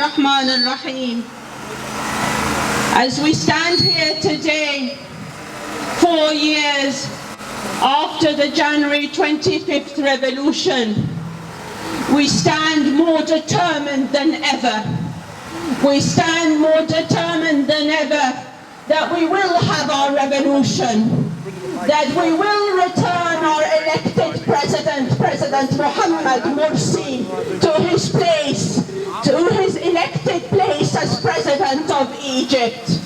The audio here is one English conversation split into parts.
Rahman Rahim. As we stand here today, 4 years after the January 25th revolution, we stand more determined than ever. We stand more determined than ever that we will have our revolution, that we will return our elected president, President Mohammed Morsi, to his place, to his elected place as president of Egypt.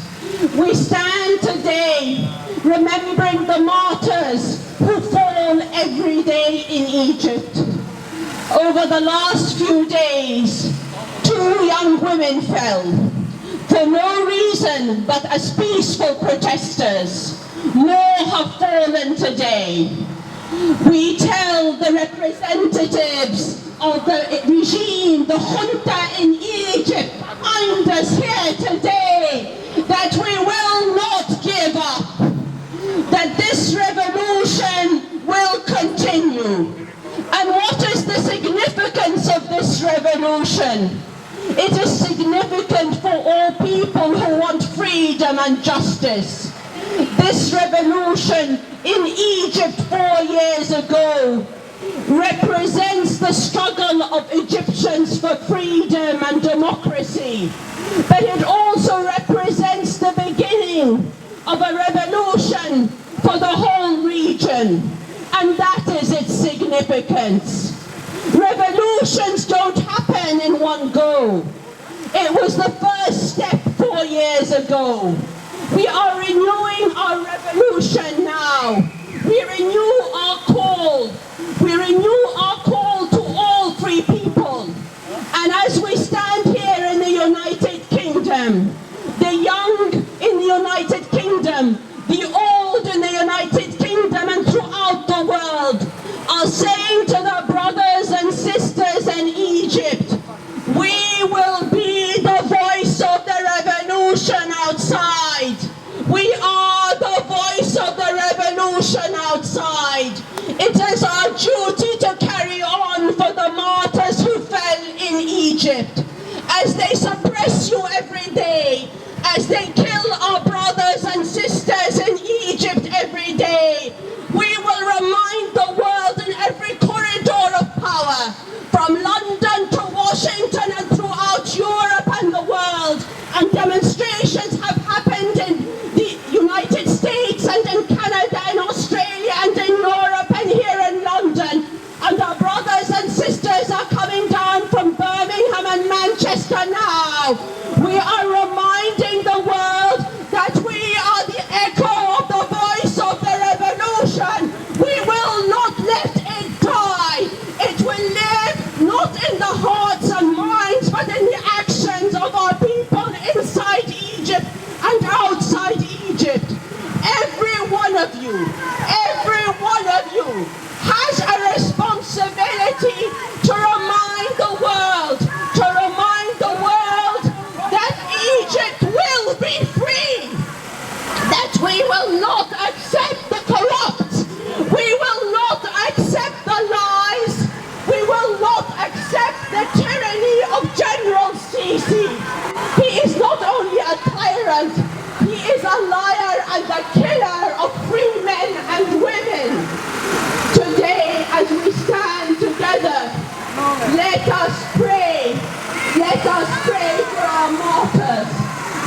We stand today remembering the martyrs who fall every day in Egypt. Over the last few days, 2 young women fell for no reason but as peaceful protesters. More have fallen today. We tell the representatives of the regime, the junta in Egypt, behind us here today, that we will not give up, that this revolution will continue. And what is the significance of this revolution? It is significant for all people who want freedom and justice. This revolution in Egypt 4 years ago represents the struggle of Egyptians for freedom and democracy, but it also represents the beginning of a revolution for the whole region, and that is its significance. Revolutions don't happen in one go. It was the first step 4 years ago. We are renewing our revolution now. We renew our call. We renew our call to all free people. And as we stand here in the United Kingdom, the young in the United Kingdom, the old in the United Kingdom and throughout the world are saying to the brothers and sisters in Egypt, we will be the voice of the revolution outside. We are the voice of the revolution outside. It is our duty to carry on for the martyrs who fell in Egypt. As they suppress you every day, as they kill our brothers and sisters in Egypt every day, we will remind the world in every corridor of power, from London to Washington and throughout Europe and the world, and demonstrations have happened in the United States and in Canada and Australia and in Europe and here in London, and our brothers and sisters are coming down from Birmingham and Manchester now. We are reminding the world that we are the echo of the voice of the revolution. We will not let it die. It will live not in the hearts and minds, but in the actions of our people inside Egypt and outside Egypt. Every one of you has a responsibility to remind the world that Egypt will be free, that we will not accept the corrupt, we will not accept the lies, we will not accept the tyranny of General Sisi. He is not only a tyrant, he is a liar and a killer of free men and women. Today, as we stand together, let us pray. Let us pray for our martyrs.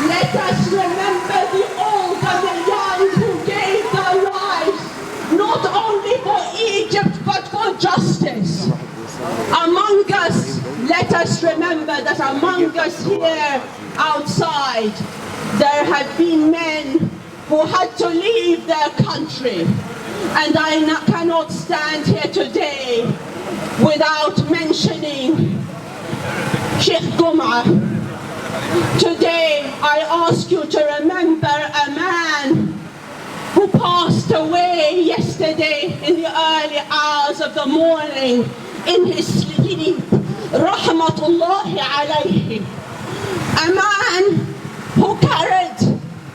Let us remember the old and the young who gave their lives, not only for Egypt, but for justice. Among us, let us remember that among us here outside, there have been men who had to leave their country. And I cannot stand here today without mentioning Sheikh Gum'a. Today, I ask you to remember a man who passed away yesterday in the early hours of the morning in his sleep. Rahmatullahi alayhi. A man who carried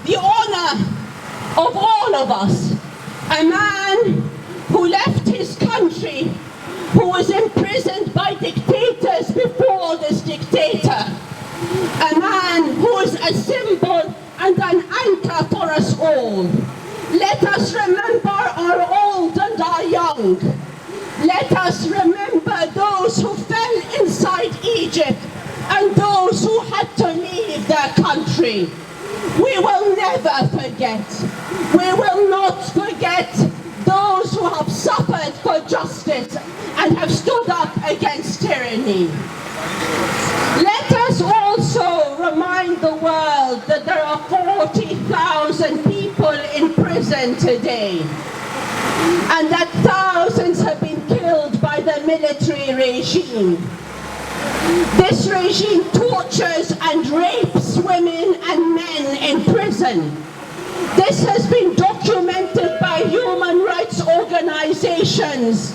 the honor of all of us. A man who left his country, who was imprisoned by dictators before this dictator. a man who is a symbol and an anchor for us all. Let us remember our old and our young. Let us remember those who fell inside Egypt and those who had to leave their country. We will never forget. We will not forget those who have suffered for justice and have stood up against tyranny. Let us also remind the world that there are 40,000 people in prison today, and that thousands have been killed by the military regime. This regime tortures and rapes women and men in prison. This has been documented by human rights organizations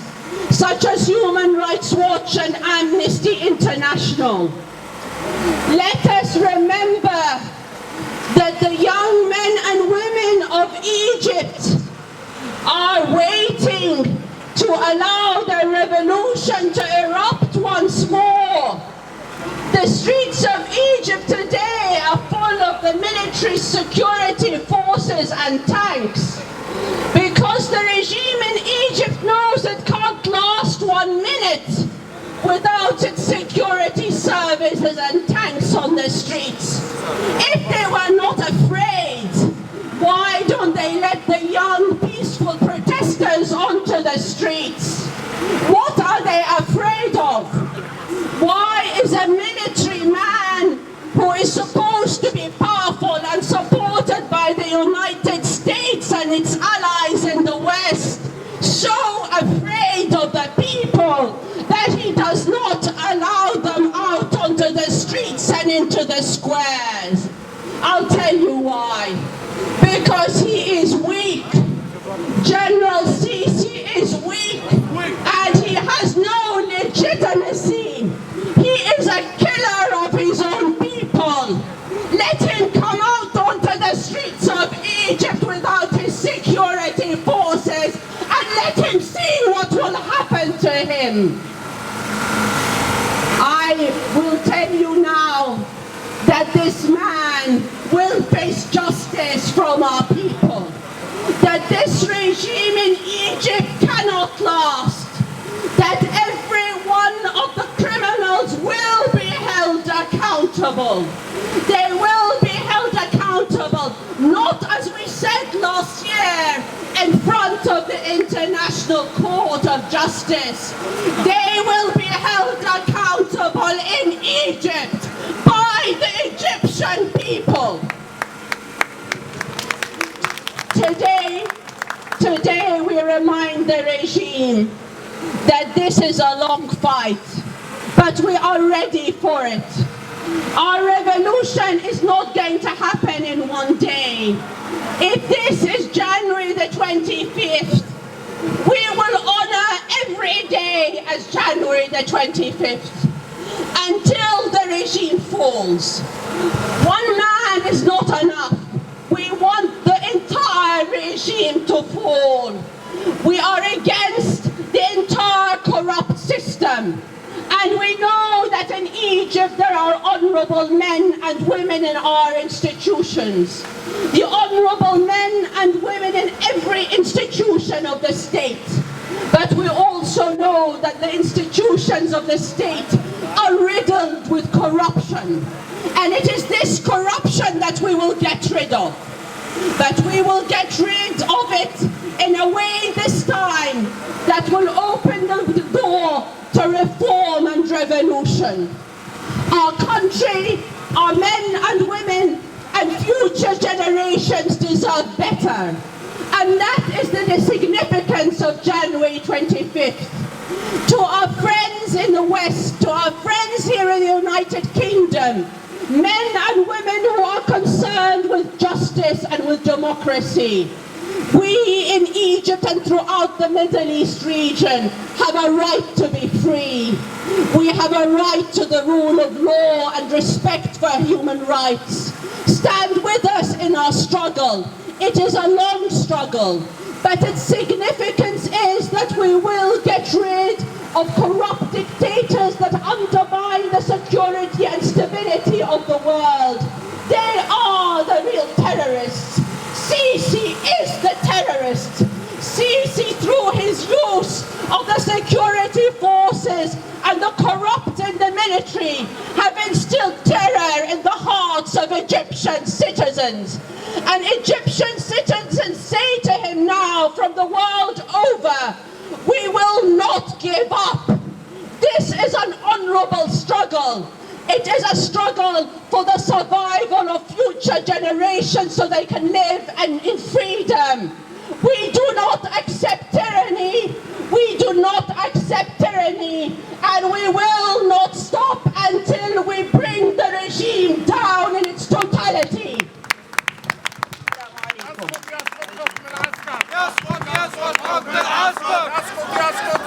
such as Human Rights Watch and Amnesty International. Let us remember that the young men and women of Egypt are waiting to allow the revolution to erupt once more. The streets of Egypt today are full of the military security forces and tanks, because the regime in Egypt knows it can't last 1 minute without its security services and tanks on the streets. If they were not afraid, why don't they let the young peaceful protesters onto the streets? What are they afraid of? Why is a military man who is supposed to be powerful and supported by the United States and its allies in the West so afraid of the people that he does not allow them out onto the streets and into the squares? I'll tell you why. Because he is weak. General Sisi is weak, and he has no legitimacy. He is a killer of his own people. Let him come out onto the streets of Egypt without his security forces, and let him see what will happen to him. I will tell you now that this man will face justice from our people. That this regime in Egypt cannot last. That every one of the criminals will be held accountable. They will be held accountable, not as we said last year, in front of the International Court of Justice. They will be held accountable in Egypt by the Egyptian people. Today we remind the regime that this is a long fight, but we are ready for it. Our revolution is not going to happen in one day. If this is January the 25th, we will honor every day as January the 25th until the regime falls. One man is not enough. We want the entire regime to fall. We are against the entire corrupt system. And we know that in Egypt there are honorable men and women in our institutions. The honorable men and women in every institution of the state. But we also know that the institutions of the state are riddled with corruption. And it is this corruption that we will get rid of. But we will get rid of it in a way this time that will open the door to reform and revolution. Our country, our men and women, and future generations deserve better. And that is the significance of January 25th. To our friends in the West, to our friends here in the United Kingdom, men and women who are concerned with justice and with democracy, we in Egypt and throughout the Middle East region have a right to be free. We have a right to the rule of law and respect for human rights. Stand with us in our struggle. It is a long struggle, but its significance is that we will get rid of corrupt dictators that undermine the security and stability of the world. They are the real terrorists. Sisi is the terrorist. Sisi, through his use of the security forces and the corrupt in the military, have instilled terror in the hearts of Egyptian citizens. And Egyptian citizens say to him now from the world over, we will not give up. This is an honourable struggle. It is a struggle for the survival of future generations so they can live in freedom. We do not accept tyranny. We do not accept tyranny, and we will not stop until